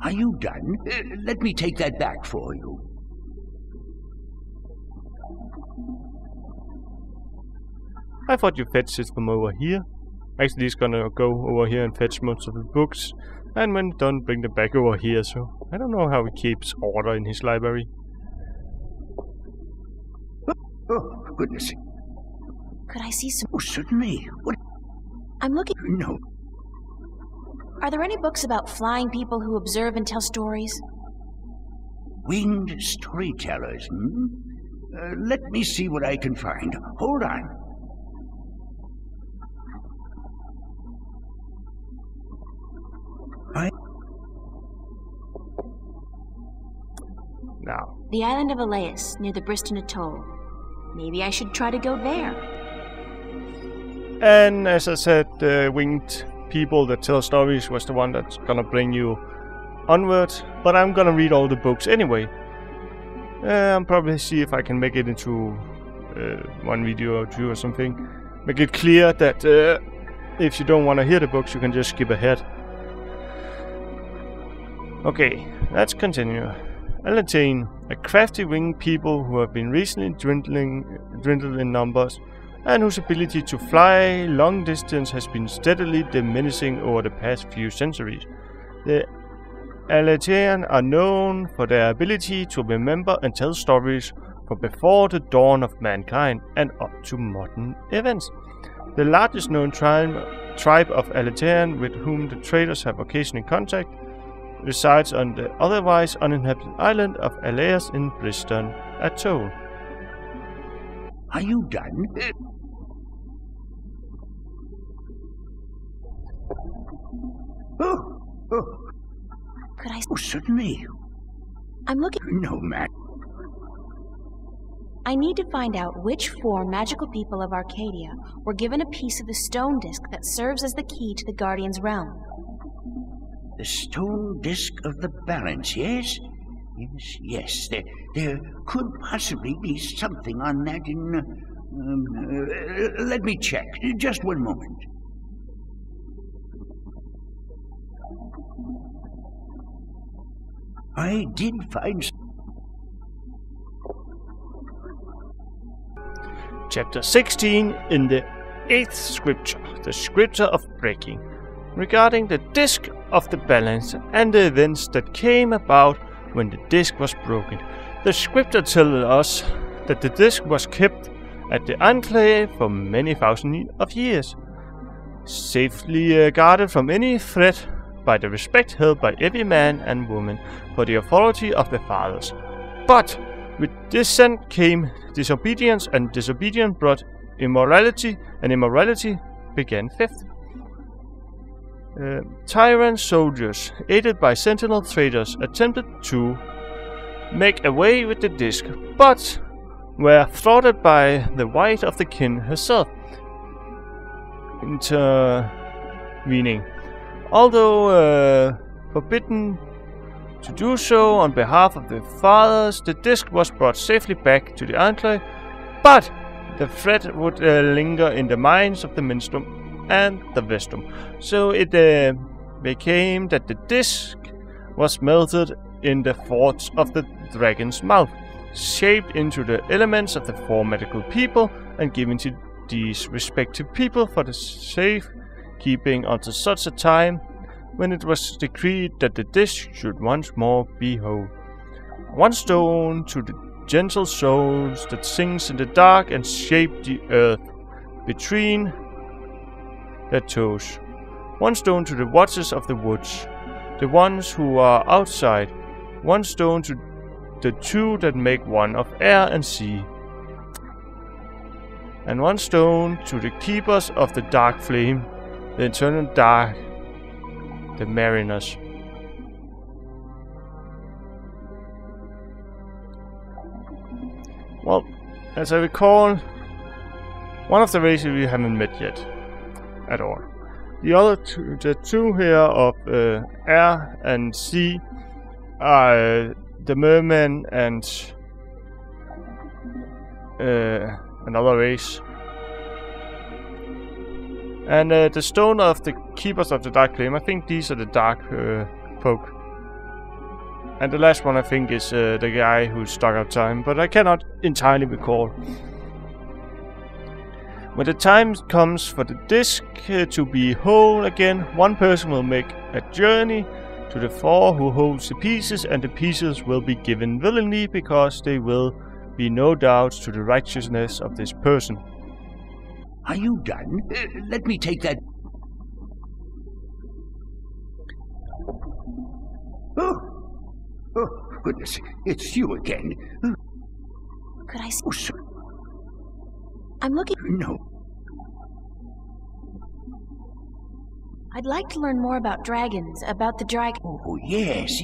Are you done? Let me take that back for you. I thought you fetched it from over here. Actually, he's gonna go over here and fetch most of the books, and when done, bring them back over here. So I don't know how he keeps order in his library. Oh, goodness. Could I see some? Oh, certainly. What? I'm looking. No. Are there any books about flying people who observe and tell stories? Winged storytellers, hmm? Let me see what I can find. Hold on. Now. The island of Elias, near the Briston Atoll. Maybe I should try to go there. And as I said, the winged people that tell stories was the one that's gonna bring you onward. But I'm gonna read all the books anyway. I'll probably see if I can make it into one video or two or something. Make it clear that if you don't want to hear the books, you can just skip ahead. Okay, let's continue. Alatane, a crafty winged people who have been recently dwindled in numbers, and whose ability to fly long distance has been steadily diminishing over the past few centuries. The Alatane are known for their ability to remember and tell stories from before the dawn of mankind and up to modern events. The largest known tribe of Alatane with whom the traders have occasional contact resides on the otherwise uninhabited island of Elias in Briston Atoll. Are you done? Oh. Could I? Oh, certainly. I'm looking. No, man. I need to find out which 4 magical people of Arcadia were given a piece of the stone disc that serves as the key to the Guardian's realm. The stone disc of the balance, yes? Yes. There could possibly be something on that in... let me check. Just one moment. I did find... Chapter 16 in the 8th scripture, the scripture of breaking, regarding the disc of the balance and the events that came about when the disc was broken. The scripture tells us that the disc was kept at the enclave for many thousands of years, safely guarded from any threat by the respect held by every man and woman for the authority of the fathers. But with dissent came disobedience, and disobedience brought immorality, and immorality began theft. Tyrant soldiers, aided by sentinel traders, attempted to make away with the disc, but were thwarted by the wife of the king herself, intervening. Although forbidden to do so on behalf of the fathers, the disc was brought safely back to the enclave, but the threat would linger in the minds of the Minstrum and the Vestrum. So it became that the disc was melted in the forge of the dragon's mouth, shaped into the elements of the 4 magical people, and given to these respective people for the safe keeping until such a time when it was decreed that the disc should once more be whole. 1 stone to the gentle souls that sings in the dark and shape the earth between their toes. 1 stone to the watchers of the woods, the ones who are outside. 1 stone to the 2 that make one of air and sea. And 1 stone to the keepers of the dark flame, the eternal dark, the mariners. Well, as I recall, one of the races we haven't met yet at all. The other two, the 2 here of air and sea, are the merman and another race. And the stone of the keepers of the dark flame, I think these are the dark folk. And the last one I think is the guy who's stuck out time, but I cannot entirely recall. When the time comes for the disc to be whole again, one person will make a journey to the four who holds the pieces, and the pieces will be given willingly because they will be no doubt to the righteousness of this person. Are you done? Let me take that. Oh, goodness, it's you again. Could I see? Oh, sir. I'm looking. No. I'd like to learn more about dragons, about the dragon. Oh, yes.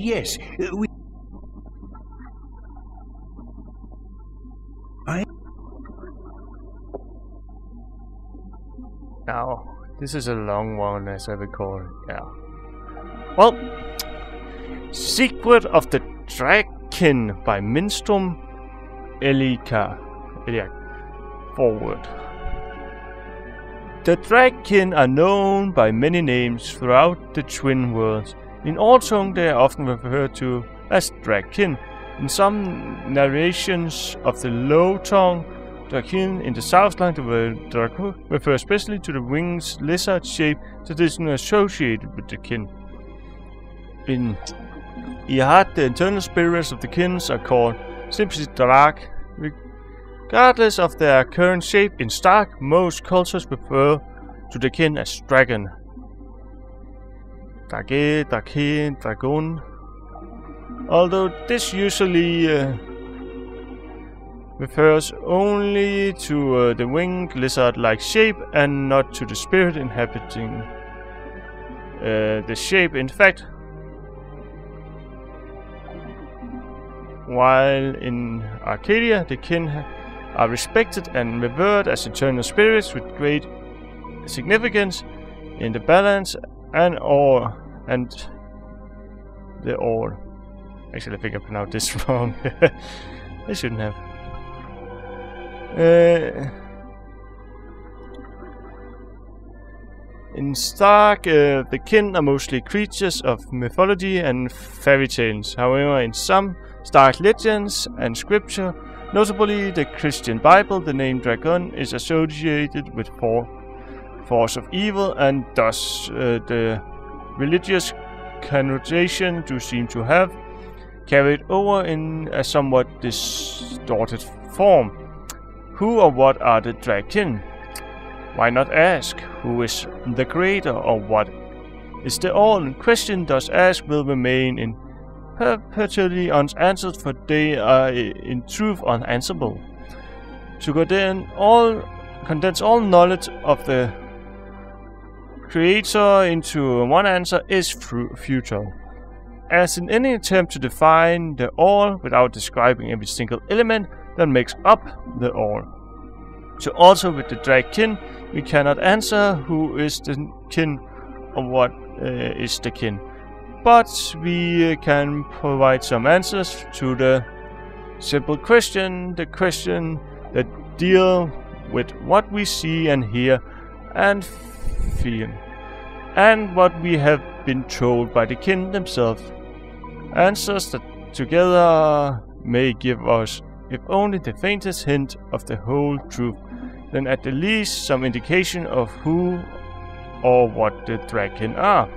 Now, this is a long one, as I recall. Yeah. Well, Secret of the Dragon by Minstrom Eliak. Forward. The Dragon are known by many names throughout the Twin Worlds. In Ortung, they are often referred to as Dragon. In some narrations of the Low Tongue, Draken in the Southland, the word Draco refers especially to the winged lizard shape traditionally associated with the kin. In Ihad, the internal spirits of the kins are called simply Drak. Regardless of their current shape in Stark, most cultures refer to the kin as dragon. Drake, Drake, Dragon. Although this usually refers only to the winged lizard-like shape and not to the spirit inhabiting the shape. In fact, while in Arcadia the kin are respected and revered as eternal spirits with great significance in the balance and the all. Actually, I think I pronounced this wrong. I shouldn't have. In Stark, the kin are mostly creatures of mythology and fairy tales. However, in some Stark legends and scripture, notably the Christian Bible, the name dragon is associated with force of evil, and thus the religious connotation do seem to have carried over in a somewhat distorted form. Who or what are the dragon? Why not ask who is the creator or what is the all? Question thus asked will remain in perpetually unanswered, for they are in truth unanswerable. To condense all knowledge of the creator into one answer is futile. As in any attempt to define the all without describing every single element that makes up the all. So also with the dragon, we cannot answer who is the kin or what is the kin. But we can provide some answers to the simple question, the question that deal with what we see and hear and feel, and what we have been told by the kin themselves. Answers that together may give us, if only the faintest hint of the whole truth, then at the least some indication of who or what the dragon are.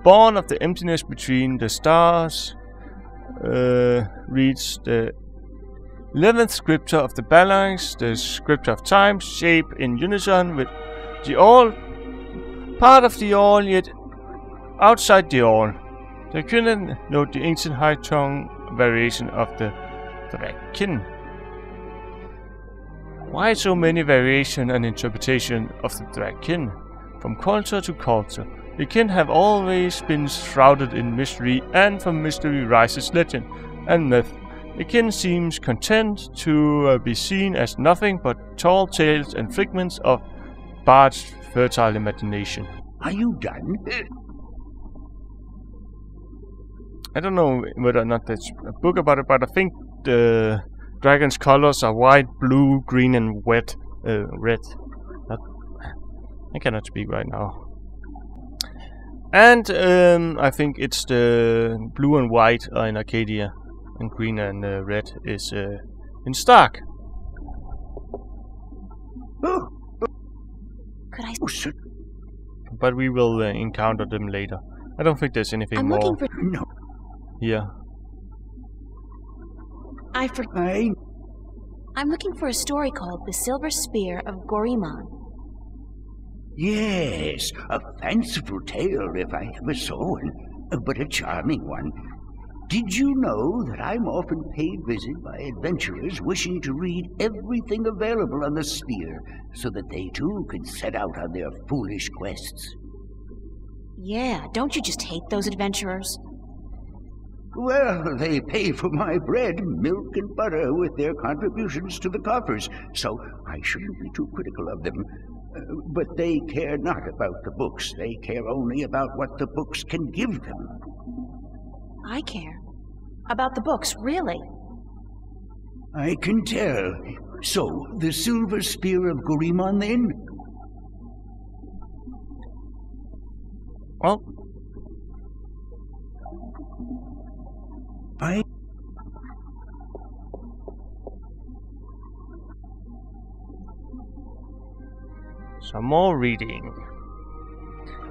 Born of the emptiness between the stars, reads the 11th scripture of the balance, the scripture of time, shape in unison with the all, part of the all, yet outside the all. They couldn't note the ancient high tongue variation of the dragon. Why so many variation and interpretation of the dragon? From culture to culture, the kin have always been shrouded in mystery, and from mystery rises legend and myth. The kin seems content to be seen as nothing but tall tales and figments of Bard's fertile imagination. Are you done? I don't know whether or not there's a book about it, but I think the dragon's colors are white, blue, green, and red. I cannot speak right now. And I think it's the blue and white are in Arcadia, and green and red is in Stark. Oh, Could I? oh, sir, But we will encounter them later. I don't think there's anything I'm more looking for. no, here. I'm looking for a story called "The Silver Spear of Gorimon." Yes, a fanciful tale if I ever saw one, but a charming one. Did you know that I'm often paid visit by adventurers wishing to read everything available on the sphere, so that they too can set out on their foolish quests? Yeah, don't you just hate those adventurers? Well, they pay for my bread, milk, and butter with their contributions to the coffers, so I shouldn't be too critical of them. But they care not about the books. They care only about what the books can give them. I care. About the books, really? I can tell. So, the Silver Spear of Gorimon, then? Well, some more reading.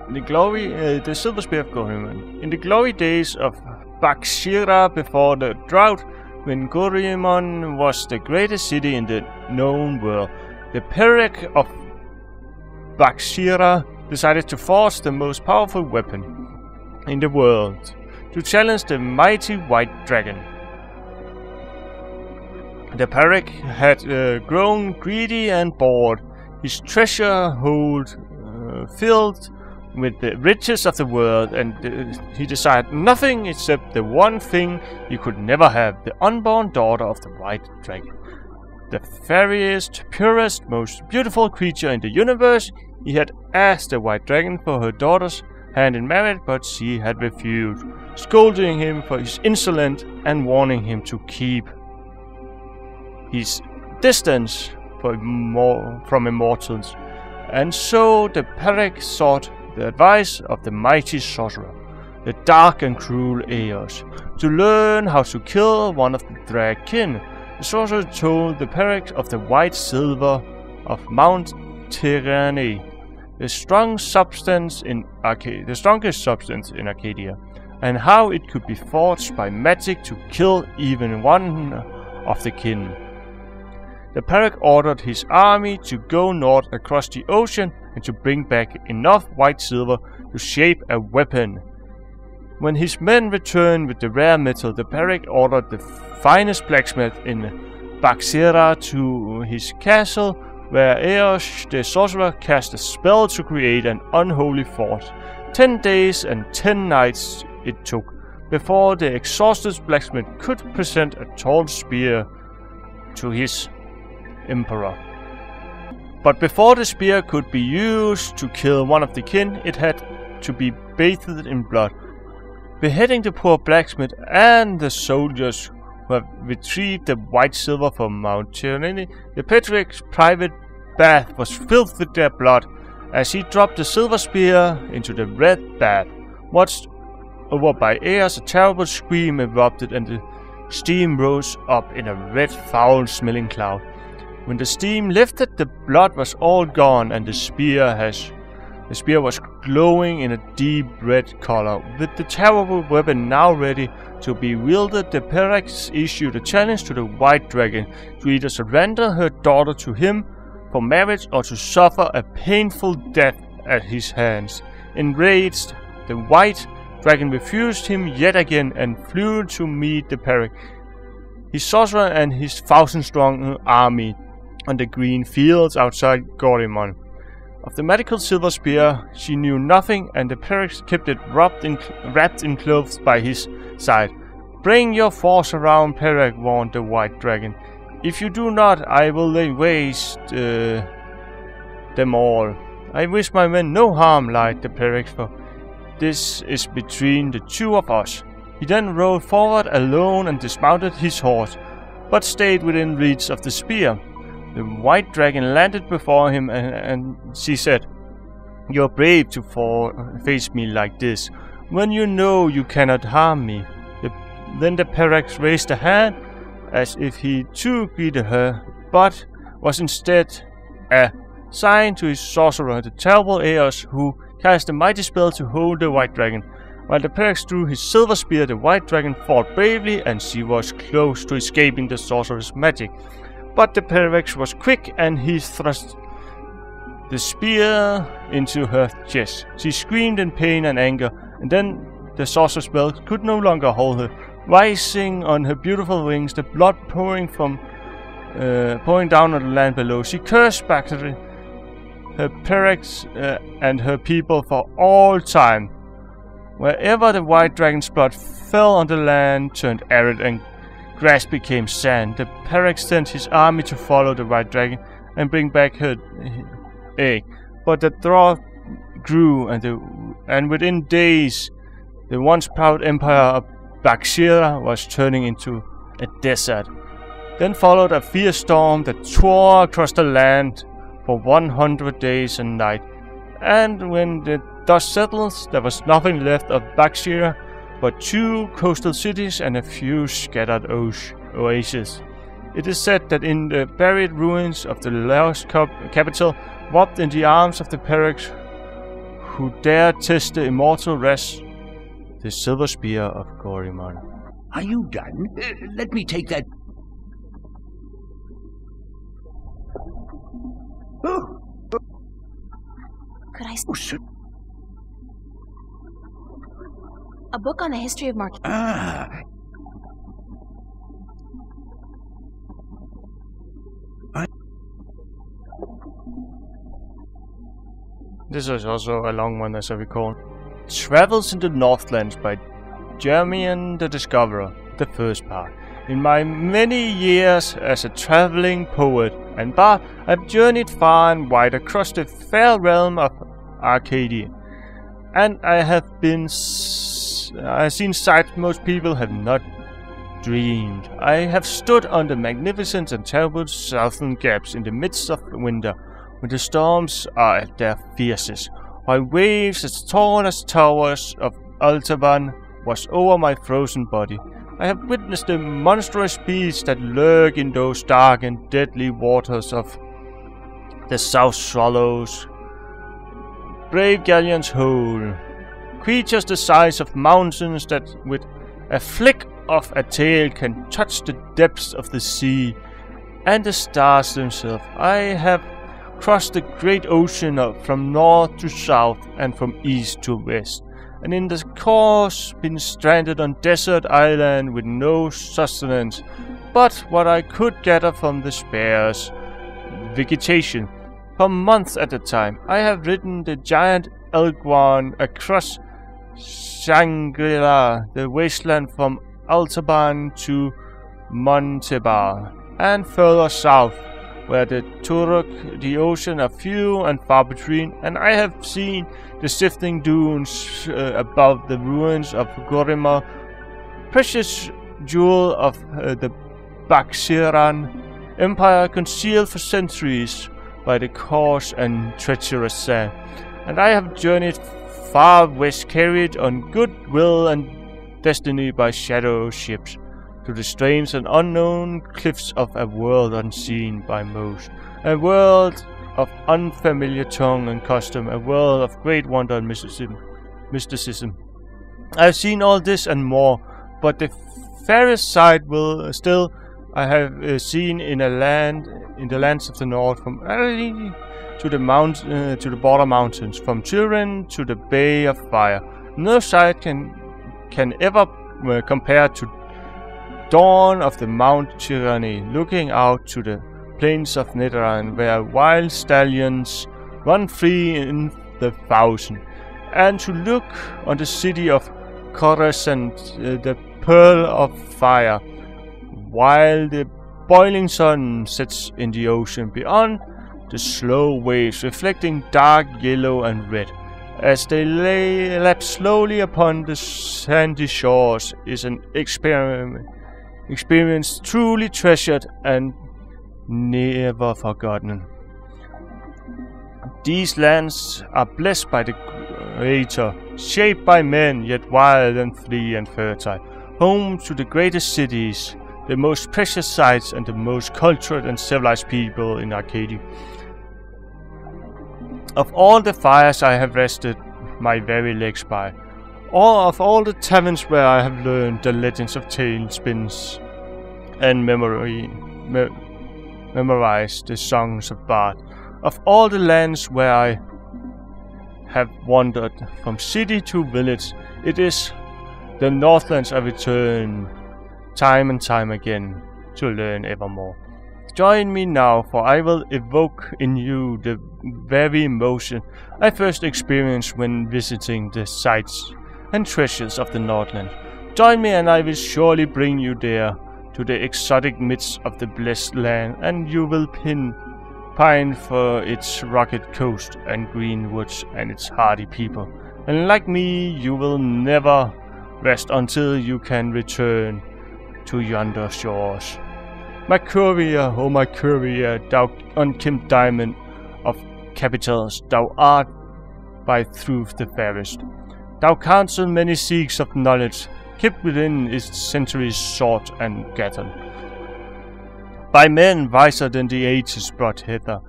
In the Silver Spear of Gorimon. In the glory days of Bakshira before the drought, when Gorimon was the greatest city in the known world, the Perek of Bakshira decided to forge the most powerful weapon in the world to challenge the mighty white dragon. The Perek had grown greedy and bored, his treasure hold filled with the riches of the world, and he desired nothing except the one thing he could never have, the unborn daughter of the white dragon. The fairest, purest, most beautiful creature in the universe. He had asked the white dragon for her daughter's hand in marriage, but she had refused, scolding him for his insolence and warning him to keep his distance from immortals. And so the Perek sought the advice of the mighty sorcerer, the dark and cruel Eos, to learn how to kill one of the drag kin. The sorcerer told the Perek of the white silver of Mount Tyranny, the strongest substance in Arcadia, and how it could be forged by magic to kill even one of the kin. The Perek ordered his army to go north across the ocean and to bring back enough white silver to shape a weapon. When his men returned with the rare metal, the Perek ordered the finest blacksmith in Bakshira to his castle, where Eos the sorcerer cast a spell to create an unholy force. 10 days and 10 nights it took before the exhausted blacksmith could present a tall spear to his emperor. But before the spear could be used to kill one of the kin, it had to be bathed in blood. Beheading the poor blacksmith and the soldiers who have retrieved the white silver from Mount Tyranny, the Perek's private bath was filled with their blood. As he dropped the silver spear into the red bath, watched over by Eos, a terrible scream erupted and the steam rose up in a red, foul-smelling cloud. When the steam lifted, the blood was all gone, and the spear was glowing in a deep red color. With the terrible weapon now ready to be wielded, the Perek issued a challenge to the white dragon to either surrender her daughter to him for marriage or to suffer a painful death at his hands. Enraged, the white dragon refused him yet again and flew to meet the Perek, his sorcerer and his 1,000-strong army on the green fields outside Gorimon. Of the magical silver spear she knew nothing, and the Perek kept it wrapped in clothes by his side. "Bring your force around, Perek," warned the white dragon. "If you do not, I will lay waste them all." "I wish my men no harm," lied the Perek, "for this is between the two of us." He then rode forward alone and dismounted his horse, but stayed within reach of the spear. The white dragon landed before him, and she said, You're brave to face me like this, when you know you cannot harm me. Then the Perex raised a hand, as if he too greeted her, but was instead a sign to his sorcerer, the terrible Eos, who cast a mighty spell to hold the white dragon. While the Perex drew his silver spear, the white dragon fought bravely, and she was close to escaping the sorcerer's magic. But the Perex was quick, and he thrust the spear into her chest. She screamed in pain and anger, and then the sorcerer's spell could no longer hold her. Rising on her beautiful wings, the blood pouring down on the land below, she cursed back her Perex and her people for all time. Wherever the white dragon's blood fell on the land turned arid and grass became sand. The Perex sent his army to follow the white dragon and bring back her egg. But the drought grew, and within days the once proud empire of Bakshira was turning into a desert. Then followed a fierce storm that tore across the land for 100 days and nights. And when the dust settles, there was nothing left of Bakshira but 2 coastal cities and a few scattered oases. It is said that in the buried ruins of the lost capital, wrapped in the arms of the Perex, who dared test the immortal rest, the silver spear of Gorimon. Are you done? Let me take that. Oh. Could I... Oh, sir. A book on the history of Marquis. Ah. This is also a long one, as I recall. Travels in the Northlands by Jeremian the Discoverer, the first part. In my many years as a traveling poet and bard, I've journeyed far and wide across the fair realm of Arcadia, and I have seen sights most people have not dreamed. I have stood on the magnificent and terrible southern gaps in the midst of winter, when the storms are at their fiercest, while waves as tall as towers of Altaban wash over my frozen body. I have witnessed the monstrous beasts that lurk in those dark and deadly waters of the South Swallows, brave galleons whole, creatures the size of mountains that with a flick of a tail can touch the depths of the sea and the stars themselves. I have crossed the great ocean from north to south and from east to west, and in the course been stranded on desert island with no sustenance but what I could gather from the sparse vegetation. For months at a time I have ridden the giant Elguan across Shangri-La, the wasteland from Altaban to Montebar, and further south, where the Turok, the ocean are few and far between, and I have seen the sifting dunes above the ruins of Gorimar, precious jewel of the Bakshiran Empire, concealed for centuries by the coarse and treacherous sand. And I have journeyed far west, carried on goodwill and destiny by shadow ships, to the strange and unknown cliffs of a world unseen by most, a world of unfamiliar tongue and custom, a world of great wonder and mysticism. I have seen all this and more, but the fairest sight will still I have seen in the lands of the north, from Arali to the border mountains, from Turin to the Bay of Fire. No sight can ever compare to dawn of the Mount Tyranny, looking out to the plains of Nidoran, where wild stallions run free in the thousand, and to look on the city of Coruscant, the Pearl of Fire, while the boiling sun sets in the ocean beyond, the slow waves reflecting dark yellow and red as they lap slowly upon the sandy shores, is an experience truly treasured and never forgotten. These lands are blessed by the Creator, shaped by men, yet wild and free and fertile, home to the greatest cities, the most precious sites, and the most cultured and civilized people in Arcadia. Of all the fires I have rested my very legs by, of all the taverns where I have learned the legends of tailspins and memorized the songs of Bard, of all the lands where I have wandered from city to village, it is the Northlands I return time and time again to learn evermore. Join me now, for I will evoke in you the very emotion I first experienced when visiting the sights and treasures of the Northland. Join me and I will surely bring you there, to the exotic midst of the blessed land, and you will pine for its rugged coast and green woods and its hardy people. And like me, you will never rest until you can return to yonder shores. My courier, oh my courier, thou unkempt diamond of capitals, thou art by truth the fairest. Thou counsel many seeks of knowledge, kept within its centuries sought and gathered. By men wiser than the ages brought hither,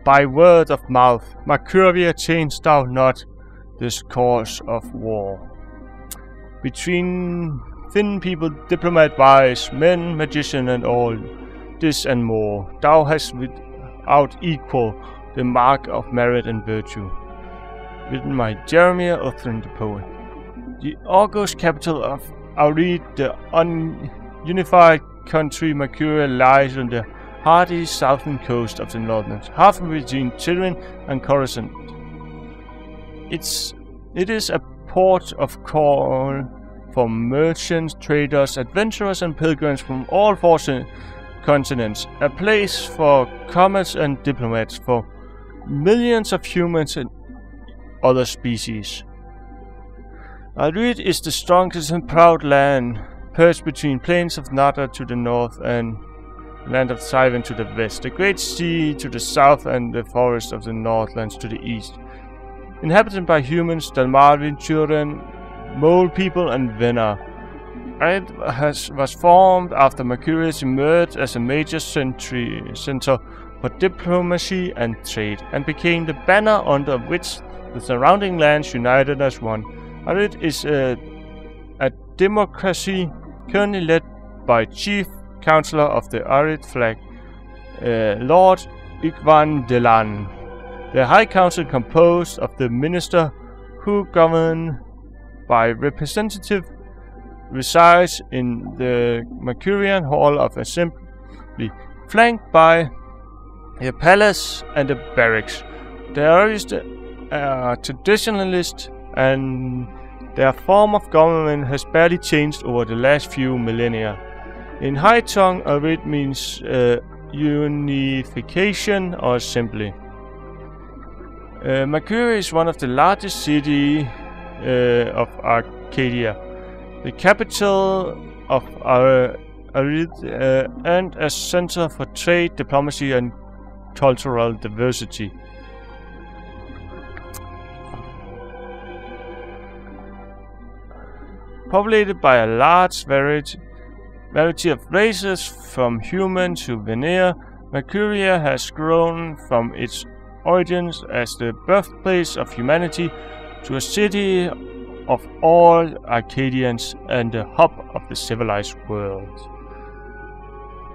by word of mouth, my courier, change thou not this course of war. Between thin people, diplomat wise, men, magician, and all this and more, thou hast without equal the mark of merit and virtue. Written by Jeremy Uthran the poet. The august capital of Aurid, the ununified country Mercuria, lies on the hardy southern coast of the Northlands, halfway between Tyrian and Coruscant. It is a port of call for merchants, traders, adventurers, and pilgrims from all four continents, a place for commerce and diplomats, for millions of humans and other species. Aurid is the strongest and proud land, perched between plains of Nada to the north and land of Sivan to the west, the great sea to the south and the forest of the Northlands to the east. Inhabited by humans, Dalmarvin, Turan, Mole people, and Venar. It was formed after Mercurius emerged as a major center for diplomacy and trade, and became the banner under which the surrounding lands united as one. Aurid is a democracy currently led by Chief Counselor of the Aurid flag, Lord Igvan Delan. The High Council composed of the minister who govern by representative resides in the Mercurian Hall of Assembly, flanked by a palace and a barracks. The Aurists are traditionalist, and their form of government has barely changed over the last few millennia. In High Tongue, Aurid means unification or assembly. Mercuria is one of the largest cities of Arcadia, the capital of Aurid, and a center for trade, diplomacy, and cultural diversity. Populated by a large variety of races, from human to Veneer, Mercuria has grown from its origins as the birthplace of humanity to a city of all Arcadians and the hub of the civilized world.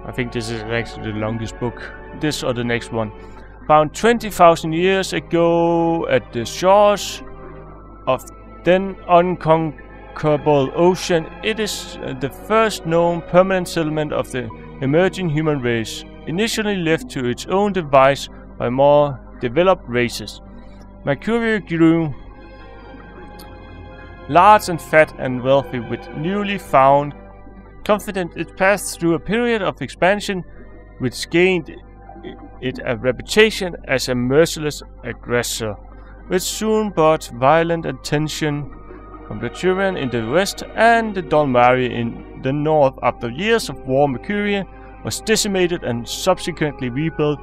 I think this is actually the longest book, this or the next one. Found 20,000 years ago at the shores of then unconquerable ocean, it is the first known permanent settlement of the emerging human race, initially left to its own device by more developed races. Mercuria grew large and fat and wealthy, with newly found confidence. It passed through a period of expansion which gained it a reputation as a merciless aggressor, which soon brought violent attention from the Turan in the west and the Dalmari in the north. After years of war, Mercuria was decimated and subsequently rebuilt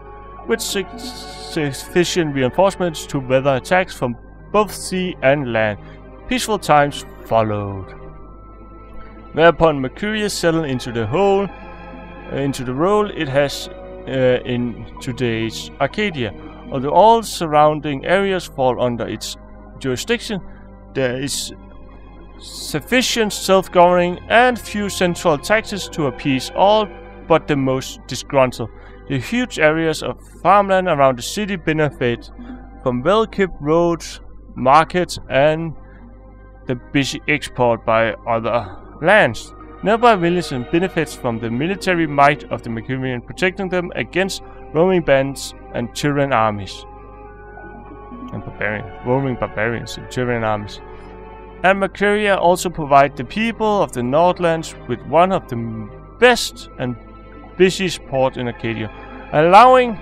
with sufficient reinforcements to weather attacks from both sea and land. Peaceful times followed. Whereupon Mercury settled into the role it has in today's Arcadia. Although all surrounding areas fall under its jurisdiction, there is sufficient self-governing and few central taxes to appease all but the most disgruntled. The huge areas of farmland around the city benefit from well-kept roads, markets, and the busy export by other lands. Nearby villages benefits from the military might of the Mercurian, protecting them against roaming bands and Tyrian armies. Roaming barbarians and Tyrian armies. And Mercuria also provide the people of the Northlands with one of the best and busiest ports in Arcadia, allowing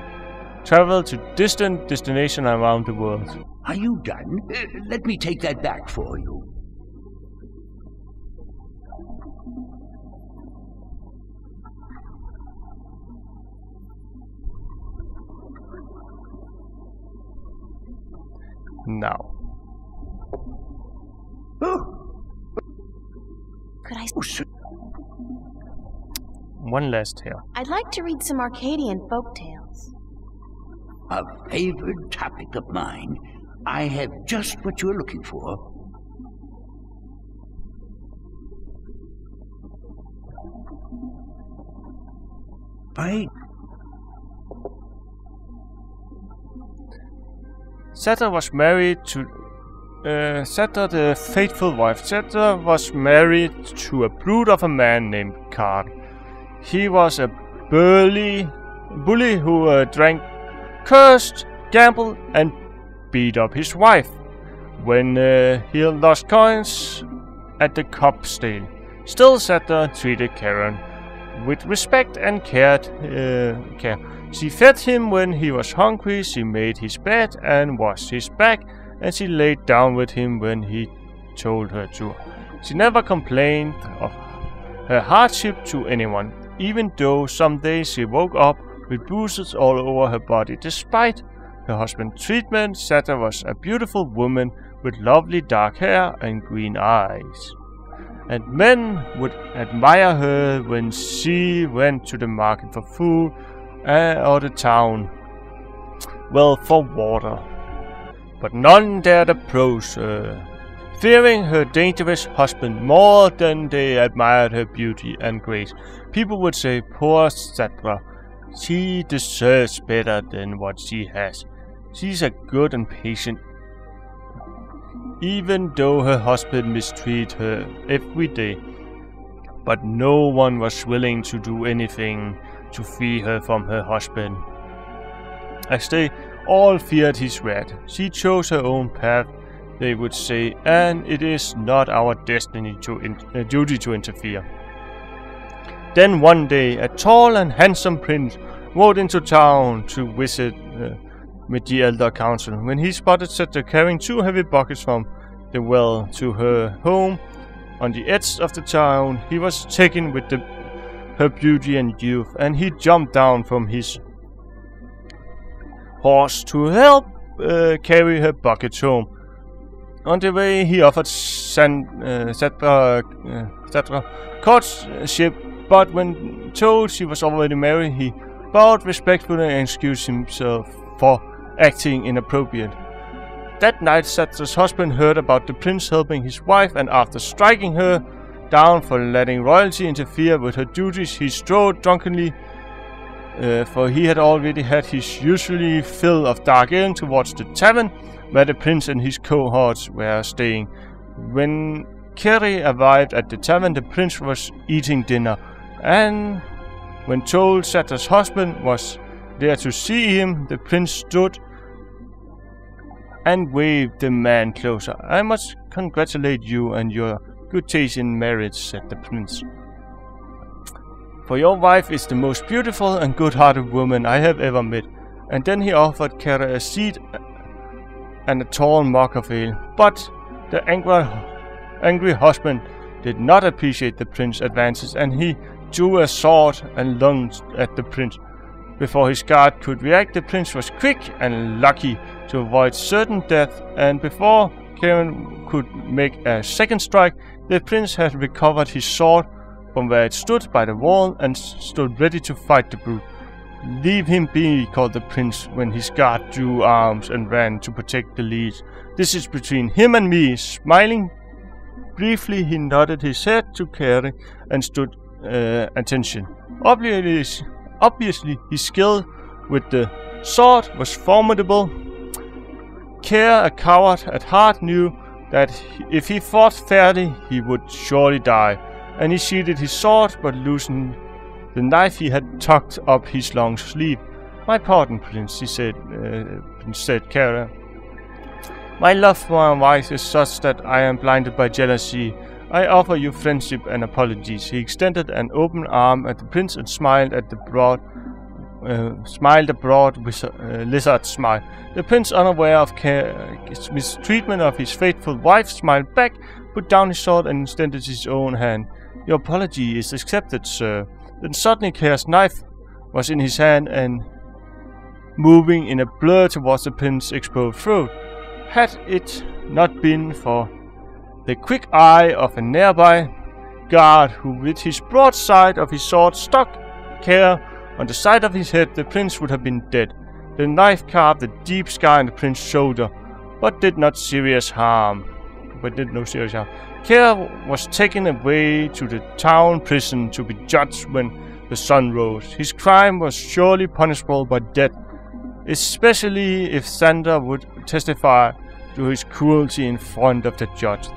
travel to distant destinations around the world. Are you done? Let me take that back for you. Now. Could I... One last tale. I'd like to read some Arcadian folk tales. A favored topic of mine. I have just what you're looking for. Right. Satyr was married to Satyr, the faithful wife. Satyr was married to a brute of a man named Karl. He was a bully who drank, cursed, gambled, and beat up his wife when he lost coins at the cup stale. Still, Satyr treated Karen with respect and care. She fed him when he was hungry, she made his bed and washed his back, and she laid down with him when he told her to. She never complained of her hardship to anyone, even though some days she woke up with bruises all over her body. Despite her husband's treatment, Satyr was a beautiful woman with lovely dark hair and green eyes. And men would admire her when she went to the market for food or the town, well, for water. But none dared approach her, fearing her dangerous husband more than they admired her beauty and grace. People would say, poor Satyr, she deserves better than what she has. She's a good and patient, even though her husband mistreated her every day. But no one was willing to do anything to free her from her husband, as they all feared his wrath. She chose her own path, they would say, and it is not our duty to interfere. Then one day, a tall and handsome prince rode into town to visit with the elder council. When he spotted Satyr carrying 2 heavy buckets from the well to her home on the edge of the town, he was taken with her beauty and youth, and he jumped down from his horse to help carry her buckets home. On the way, he offered Satyr courtship, but when told she was already married, he bowed respectfully and excused himself for acting inappropriate. That night, Satyr's husband heard about the prince helping his wife, and after striking her down for letting royalty interfere with her duties, he strode drunkenly, for he had already had his usually fill of dark ale, towards the tavern where the prince and his cohorts were staying. When Keri arrived at the tavern, the prince was eating dinner, and when told Satyr's husband was there to see him, the prince stood and waved the man closer. "I must congratulate you and your good taste in marriage," said the prince. "For your wife is the most beautiful and good-hearted woman I have ever met." And then he offered Kara a seat and a tall mug of ale. But the angry husband did not appreciate the prince's advances, and he drew a sword and lunged at the prince. Before his guard could react, the prince was quick and lucky to avoid certain death, and before Karen could make a second strike, the prince had recovered his sword from where it stood by the wall and stood ready to fight the brute. "Leave him be," called the prince when his guard drew arms and ran to protect the lead. "This is between him and me." Smiling briefly, he nodded his head to Kari and stood attention. Obviously, his skill with the sword was formidable. Kari, a coward at heart, knew that if he fought fairly, he would surely die, and he sheathed his sword but loosened the knife he had tucked up his long sleeve. "My pardon, Prince," he said Kari. "My love for my wife is such that I am blinded by jealousy. I offer you friendship and apologies." He extended an open arm at the prince and smiled a broad lizard smile. The prince, unaware of Kari's mistreatment of his faithful wife, smiled back, put down his sword, and extended his own hand. "Your apology is accepted, sir." Then suddenly Kari's knife was in his hand and moving in a blur towards the prince's exposed throat. Had it not been for the quick eye of a nearby guard who with his broadside of his sword struck Kari on the side of his head, the prince would have been dead. The knife carved a deep scar in the prince's shoulder, but did no serious harm. Kari was taken away to the town prison to be judged when the sun rose. His crime was surely punishable by death, especially if Sander would testify to his cruelty in front of the judge.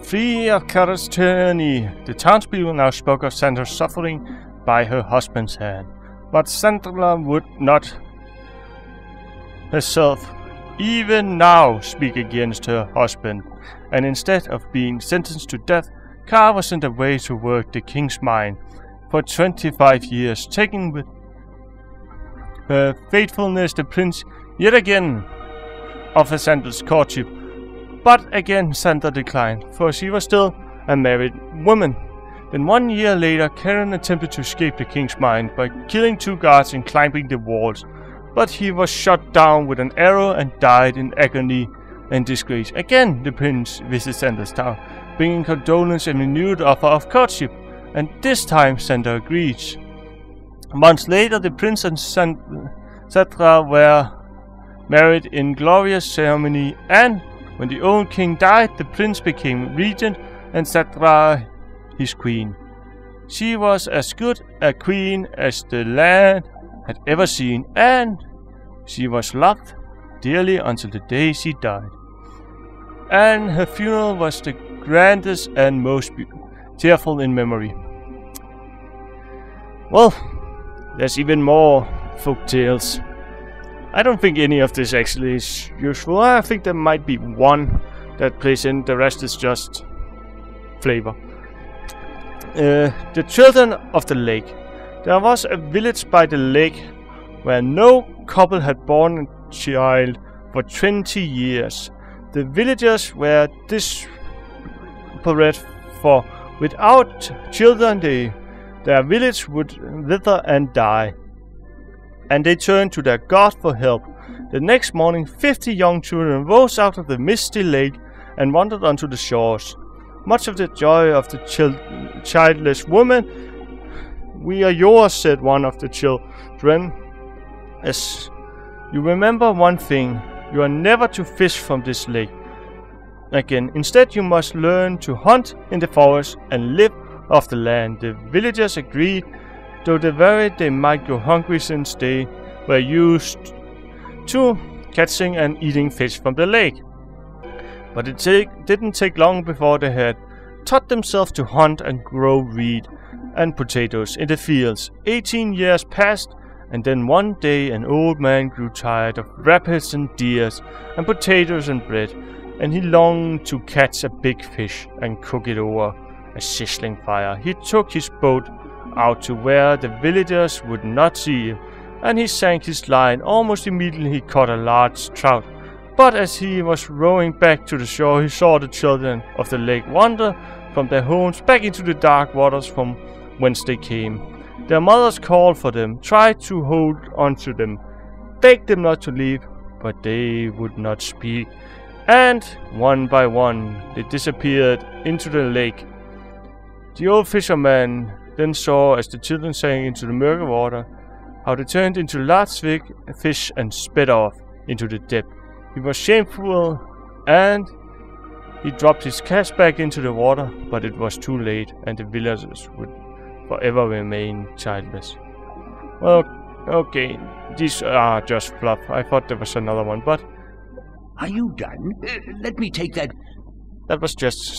Free of Kari's tyranny, the townspeople now spoke of Sandra's suffering by her husband's hand. But Sandra would not herself, even now, speak against her husband, and instead of being sentenced to death, Kari was sent away to work the king's mine for 25 years, taking with her faithfulness the prince yet again offered Sandra's courtship. But again Sandra declined, for she was still a married woman. Then 1 year later, Karen attempted to escape the king's mine by killing 2 guards and climbing the walls, but he was shot down with an arrow and died in agony and disgrace. Again the prince visited Sandra's town, bringing condolence and renewed offer of courtship, and this time Sandra agreed. Months later, the prince and Sandra were married in glorious ceremony, and when the old king died, the prince became regent and Sandra his queen. She was as good a queen as the land had ever seen, and she was loved dearly until the day she died. And her funeral was the grandest and most tearful in memory. Well, there's even more folk tales. I don't think any of this actually is useful. I think there might be one that plays in, the rest is just flavor. The children of the lake. There was a village by the lake where no couple had born a child for 20 years. The villagers were desperate, for without children their village would wither and die, and they turned to their god for help. The next morning 50 young children rose out of the misty lake and wandered onto the shores. Much of the joy of the childless woman. "We are yours," said one of the children. "As you remember one thing, you are never to fish from this lake again. Instead, you must learn to hunt in the forest and live off the land." The villagers agreed, though they worried they might go hungry since they were used to catching and eating fish from the lake. But it didn't take long before they had taught themselves to hunt and grow wheat and potatoes in the fields. 18 years passed, and then one day an old man grew tired of rabbits and deers and potatoes and bread, and he longed to catch a big fish and cook it over a sizzling fire. He took his boat out to where the villagers would not see him, and he sank his line. Almost immediately he caught a large trout. But as he was rowing back to the shore, he saw the children of the lake wander from their homes back into the dark waters from whence they came. Their mothers called for them, tried to hold onto them, begged them not to leave, but they would not speak. And one by one they disappeared into the lake. The old fisherman then saw, as the children sank into the murky water, how they turned into large fish and sped off into the depth. He was shameful, and he dropped his cash back into the water, but it was too late, and the villagers would forever remain childless. Well, okay, these are just fluff. I thought there was another one, but... Are you done? Let me take that... That was just